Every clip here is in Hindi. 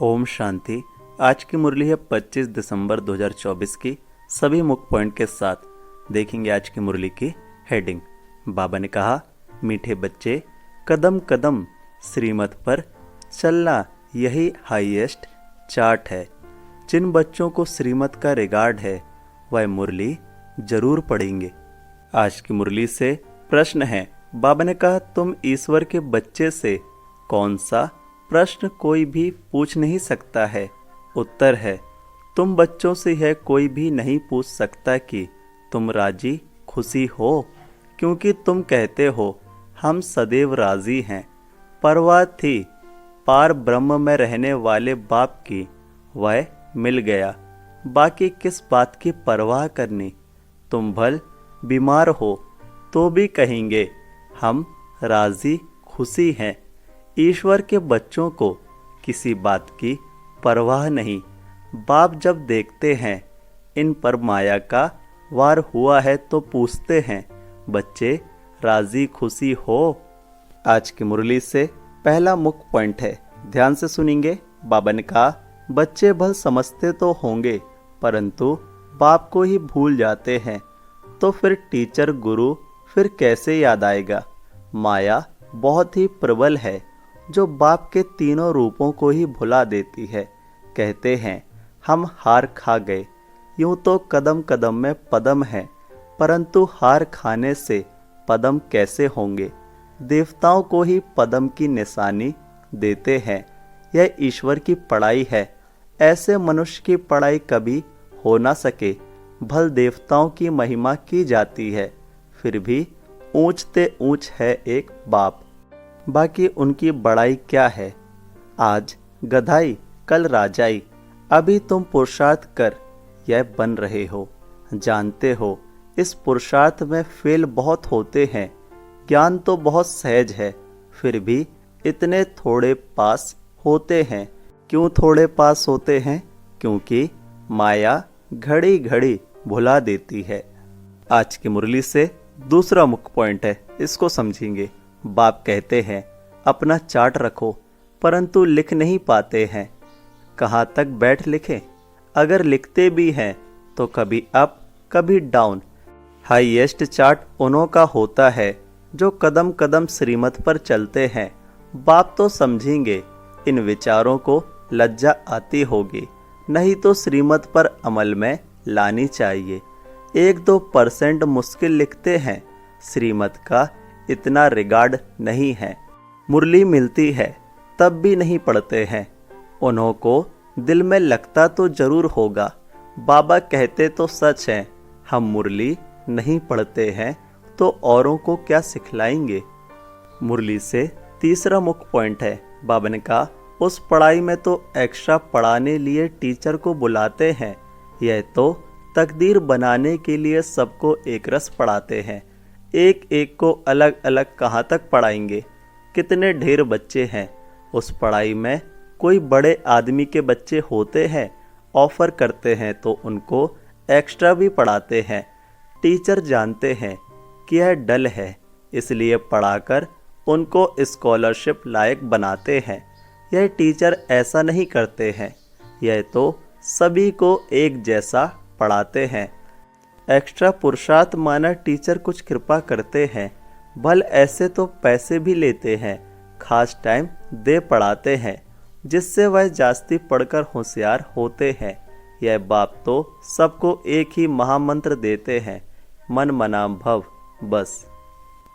ओम शांति। आज की मुरली है 25 दिसंबर 2024 की। सभी मुख्य पॉइंट के साथ देखेंगे आज की मुरली की हेडिंग। बाबा ने कहा, मीठे बच्चे, कदम कदम श्रीमत पर चलना यही हाईएस्ट चार्ट है। जिन बच्चों को श्रीमत का रिगार्ड है वह मुरली जरूर पढ़ेंगे। आज की मुरली से प्रश्न है। बाबा ने कहा, तुम ईश्वर के बच्चे से कौन सा प्रश्न कोई भी पूछ नहीं सकता है। उत्तर है, तुम बच्चों से यह कोई भी नहीं पूछ सकता कि तुम राजी खुशी हो, क्योंकि तुम कहते हो हम सदैव राजी हैं। परवाह थी पार ब्रह्म में रहने वाले बाप की, वह मिल गया, बाकी किस बात की परवाह करनी। तुम भल बीमार हो तो भी कहेंगे हम राजी खुशी हैं। ईश्वर के बच्चों को किसी बात की परवाह नहीं। बाप जब देखते हैं इन पर माया का वार हुआ है तो पूछते हैं, बच्चे राजी खुशी हो। आज की मुरली से पहला मुख्य पॉइंट है, ध्यान से सुनेंगे। बाबा ने कहा, बच्चे भल समझते तो होंगे परंतु बाप को ही भूल जाते हैं, तो फिर टीचर गुरु फिर कैसे याद आएगा। माया बहुत ही प्रबल है जो बाप के तीनों रूपों को ही भुला देती है। कहते हैं हम हार खा गए। यूं तो कदम कदम में पदम है, परंतु हार खाने से पदम कैसे होंगे। देवताओं को ही पदम की निशानी देते हैं। यह ईश्वर की पढ़ाई है। ऐसे मनुष्य की पढ़ाई कभी हो ना सके। भल देवताओं की महिमा की जाती है, फिर भी ऊंचते ऊंच है एक बाप। बाकी उनकी बड़ाई क्या है। आज गधाई कल राजाई। अभी तुम पुरुषार्थ कर यह बन रहे हो। जानते हो इस पुरुषार्थ में फेल बहुत होते हैं। ज्ञान तो बहुत सहज है, फिर भी इतने थोड़े पास होते हैं। क्यों थोड़े पास होते हैं? क्योंकि माया घड़ी घड़ी भुला देती है। आज की मुरली से दूसरा मुख्य पॉइंट है, इसको समझेंगे। बाप कहते हैं अपना चार्ट रखो, परंतु लिख नहीं पाते हैं। कहाँ तक बैठ लिखें? अगर लिखते भी हैं तो कभी अप कभी डाउन। हाईएस्ट चार्ट उन्हों का होता है जो कदम कदम श्रीमत पर चलते हैं। बाप तो समझेंगे इन विचारों को, लज्जा आती होगी, नहीं तो श्रीमत पर अमल में लानी चाहिए। 1-2% मुश्किल लिखते हैं। श्रीमत का इतना रिगार्ड नहीं है। मुरली मिलती है तब भी नहीं पढ़ते हैं। उन्हों को दिल में लगता तो जरूर होगा। बाबा कहते तो सच है, हम मुरली नहीं पढ़ते हैं तो औरों को क्या सिखलाएंगे। मुरली से तीसरा मुख्य पॉइंट है। बाबा ने कहा, उस पढ़ाई में तो एक्स्ट्रा पढ़ाने लिए टीचर को बुलाते हैं। यह तो तकदीर बनाने के लिए सबको एक रस पढ़ाते हैं। एक एक को अलग अलग कहाँ तक पढ़ाएंगे। कितने ढेर बच्चे हैं। उस पढ़ाई में कोई बड़े आदमी के बच्चे होते हैं, ऑफर करते हैं तो उनको एक्स्ट्रा भी पढ़ाते हैं। टीचर जानते हैं कि यह डल है, इसलिए पढ़ाकर उनको स्कॉलरशिप लायक बनाते हैं। यह टीचर ऐसा नहीं करते हैं। यह तो सभी को एक जैसा पढ़ाते हैं। एक्स्ट्रा पुरुषार्थ माना टीचर कुछ कृपा करते हैं। भल ऐसे तो पैसे भी लेते हैं, खास टाइम दे पढ़ाते हैं, जिससे वह जास्ती पढ़कर होशियार होते हैं। यह बाप तो सबको एक ही महामंत्र देते हैं, मन मना भव। बस।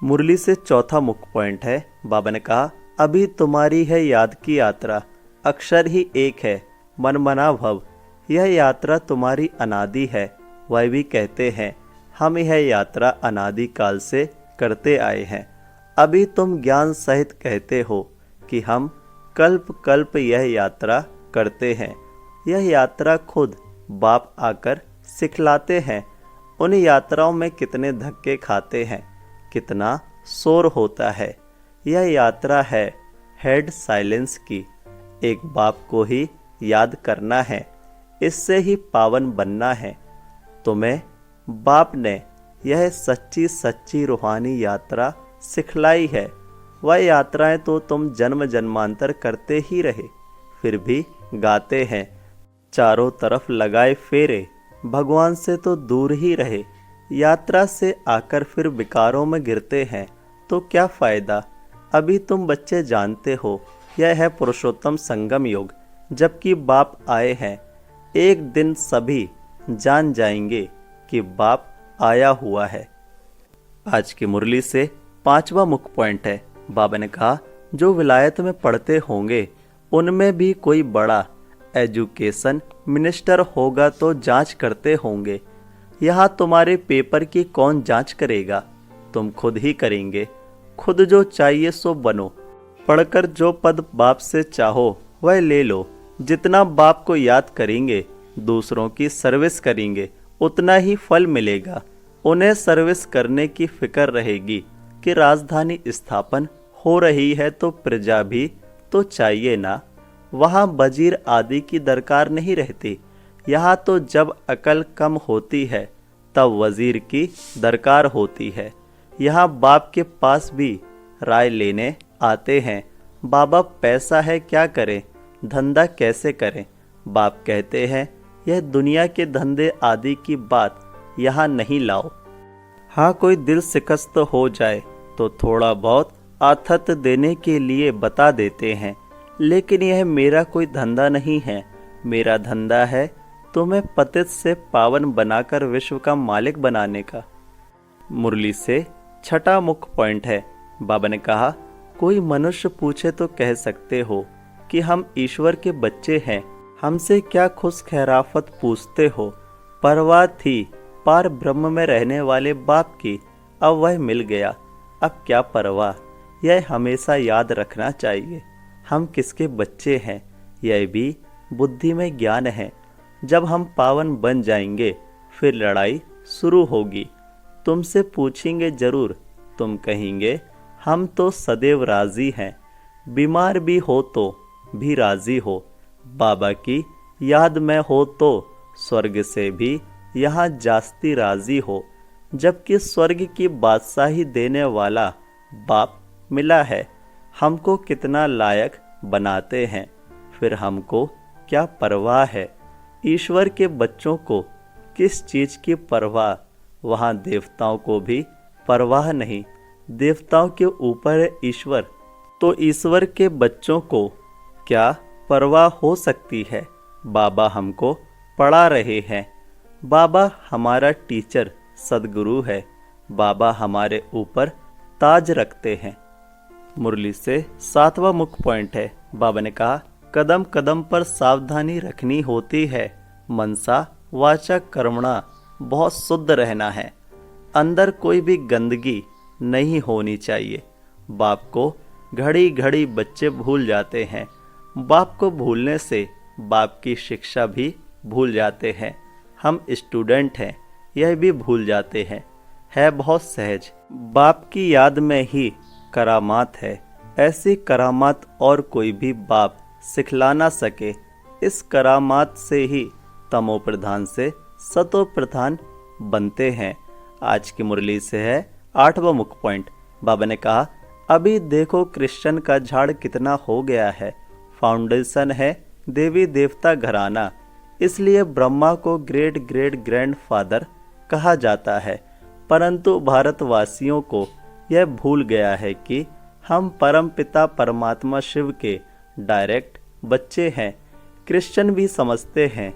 मुरली से चौथा मुख्य पॉइंट है। बाबा ने कहा, अभी तुम्हारी है याद की यात्रा। अक्षर ही एक है, मन मना भव। यह यात्रा तुम्हारी अनादि है। वह भी कहते हैं हम यह यात्रा अनादि काल से करते आए हैं। अभी तुम ज्ञान सहित कहते हो कि हम कल्प कल्प यह यात्रा करते हैं। यह यात्रा खुद बाप आकर सिखलाते हैं। उन यात्राओं में कितने धक्के खाते हैं, कितना शोर होता है। यह यात्रा है हेड साइलेंस की। एक बाप को ही याद करना है, इससे ही पावन बनना है। तुम्हें बाप ने यह सच्ची सच्ची रूहानी यात्रा सिखलाई है। वह यात्राएं तो तुम जन्म जन्मांतर करते ही रहे, फिर भी गाते हैं, चारों तरफ लगाए फेरे, भगवान से तो दूर ही रहे, यात्रा से आकर फिर विकारों में गिरते हैं, तो क्या फ़ायदा। अभी तुम बच्चे जानते हो यह है पुरुषोत्तम संगम योग, जबकि बाप आए हैं। एक दिन सभी जान जाएंगे कि बाप आया हुआ है। आज की मुरली से 5वां मुख्य पॉइंट है। बाबा ने कहा, जो विलायत में पढ़ते होंगे उनमें भी कोई बड़ा एजुकेशन मिनिस्टर होगा तो जांच करते होंगे। यहाँ तुम्हारे पेपर की कौन जांच करेगा, तुम खुद ही करेंगे। खुद जो चाहिए सो बनो, पढ़कर जो पद बाप से चाहो वह ले लो। जितना बाप को याद करेंगे, दूसरों की सर्विस करेंगे, उतना ही फल मिलेगा। उन्हें सर्विस करने की फिक्र रहेगी कि राजधानी स्थापन हो रही है तो प्रजा भी तो चाहिए ना। वहाँ वजीर आदि की दरकार नहीं रहती। यहाँ तो जब अकल कम होती है तब वजीर की दरकार होती है। यहाँ बाप के पास भी राय लेने आते हैं। बाबा पैसा है क्या करें, धंधा कैसे करें। बाप कहते हैं, यह दुनिया के धंधे आदि की बात यहाँ नहीं लाओ। हाँ, कोई दिल शिकस्त हो जाए तो थोड़ा बहुत आथत देने के लिए बता देते हैं, लेकिन यह मेरा कोई धंधा नहीं है। मेरा धंधा है तुम्हें पतित से पावन बनाकर विश्व का मालिक बनाने का। मुरली से 6वां मुख्य पॉइंट है। बाबा ने कहा, कोई मनुष्य पूछे तो कह सकते हो कि हम ईश्वर के बच्चे हैं, हमसे क्या खुश खैराफत पूछते हो। परवाह थी पार ब्रह्म में रहने वाले बाप की, अब वह मिल गया, अब क्या परवाह। यह हमेशा याद रखना चाहिए, हम किसके बच्चे हैं। यह भी बुद्धि में ज्ञान है। जब हम पावन बन जाएंगे फिर लड़ाई शुरू होगी। तुमसे पूछेंगे जरूर, तुम कहेंगे हम तो सदैव राजी हैं। बीमार भी हो तो भी राजी हो। बाबा की याद में हो तो स्वर्ग से भी यहाँ जास्ती राजी हो। जबकि स्वर्ग की बादशाही देने वाला बाप मिला है, हमको कितना लायक बनाते हैं, फिर हमको क्या परवाह है। ईश्वर के बच्चों को किस चीज़ की परवाह, वहाँ देवताओं को भी परवाह नहीं। देवताओं के ऊपर है ईश्वर, तो ईश्वर के बच्चों को क्या परवाह हो सकती है। बाबा हमको पढ़ा रहे हैं। बाबा हमारा टीचर सदगुरु है। बाबा हमारे ऊपर ताज रखते हैं। मुरली से 7वां मुख्य पॉइंट है। बाबा ने कहा, कदम कदम पर सावधानी रखनी होती है। मनसा वाचा कर्मणा बहुत शुद्ध रहना है। अंदर कोई भी गंदगी नहीं होनी चाहिए। बाप को घड़ी घड़ी बच्चे भूल जाते हैं। बाप को भूलने से बाप की शिक्षा भी भूल जाते हैं। हम स्टूडेंट हैं, यह भी भूल जाते हैं। है बहुत सहज। बाप की याद में ही करामात है। ऐसी करामात और कोई भी बाप सिखला ना सके। इस करामात से ही तमो प्रधान से सतो प्रधान बनते हैं। आज की मुरली से है 8वां मुख्य पॉइंट। बाबा ने कहा, अभी देखो क्रिश्चियन का झाड़ कितना हो गया है। फाउंडेशन है देवी देवता घराना, इसलिए ब्रह्मा को ग्रेट ग्रेट ग्रैंडफादर कहा जाता है। परंतु भारतवासियों को यह भूल गया है कि हम परम पिता परमात्मा शिव के डायरेक्ट बच्चे हैं। क्रिश्चियन भी समझते हैं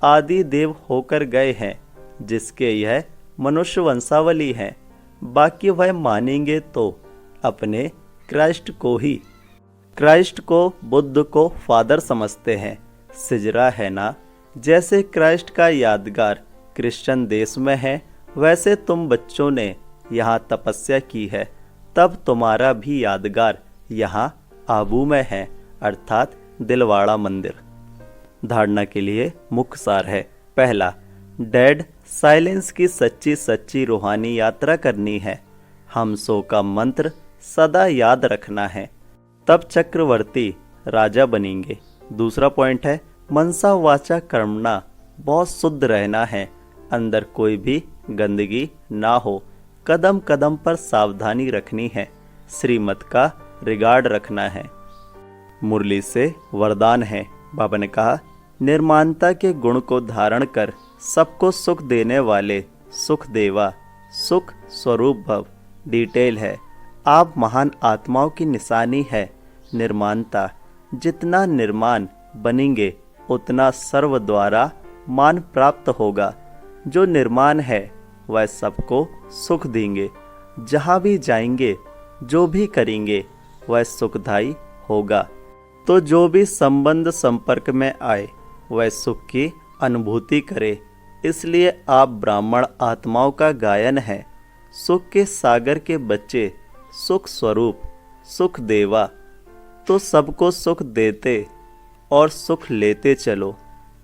आदि देव होकर गए हैं, जिसके यह मनुष्य वंशावली है। बाकी वह मानेंगे तो अपने क्राइस्ट को ही। क्राइस्ट को बुद्ध को फादर समझते हैं। सिजरा है ना, जैसे क्राइस्ट का यादगार क्रिश्चियन देश में है, वैसे तुम बच्चों ने यहाँ तपस्या की है, तब तुम्हारा भी यादगार यहाँ आबू में है, अर्थात दिलवाड़ा मंदिर। धारणा के लिए मुख्य सार है। पहला, डेड साइलेंस की सच्ची सच्ची रूहानी यात्रा करनी है। हम सो का मंत्र सदा याद रखना है, तब चक्रवर्ती राजा बनेंगे। दूसरा पॉइंट है, मनसा वाचा कर्मणा बहुत शुद्ध रहना है। अंदर कोई भी गंदगी ना हो। कदम कदम पर सावधानी रखनी है। श्रीमत का रिगार्ड रखना है। मुरली से वरदान है। बाबा ने कहा, निर्माणता के गुण को धारण कर सबको सुख देने वाले सुख देवा, सुख स्वरूप भव डिटेल है। आप महान आत्माओं की निशानी है निर्माणता। जितना निर्माण बनेंगे उतना सर्व द्वारा मान प्राप्त होगा। जो निर्माण है वह सबको सुख देंगे। जहाँ भी जाएंगे जो भी करेंगे वह सुखदायी होगा। तो जो भी संबंध संपर्क में आए वह सुख की अनुभूति करे। इसलिए आप ब्राह्मण आत्माओं का गायन है। सुख के सागर के बच्चे, सुख स्वरूप, सुख देवा। तो सबको सुख देते और सुख लेते चलो।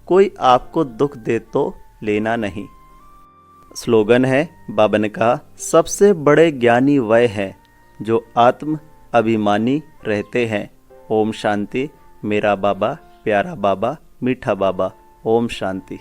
कोई आपको दुख दे तो लेना नहीं। स्लोगन है, बाबा ने कहा, सबसे बड़े ज्ञानी वह है जो आत्म अभिमानी रहते हैं। ओम शांति। मेरा बाबा, प्यारा बाबा, मीठा बाबा। ओम शांति।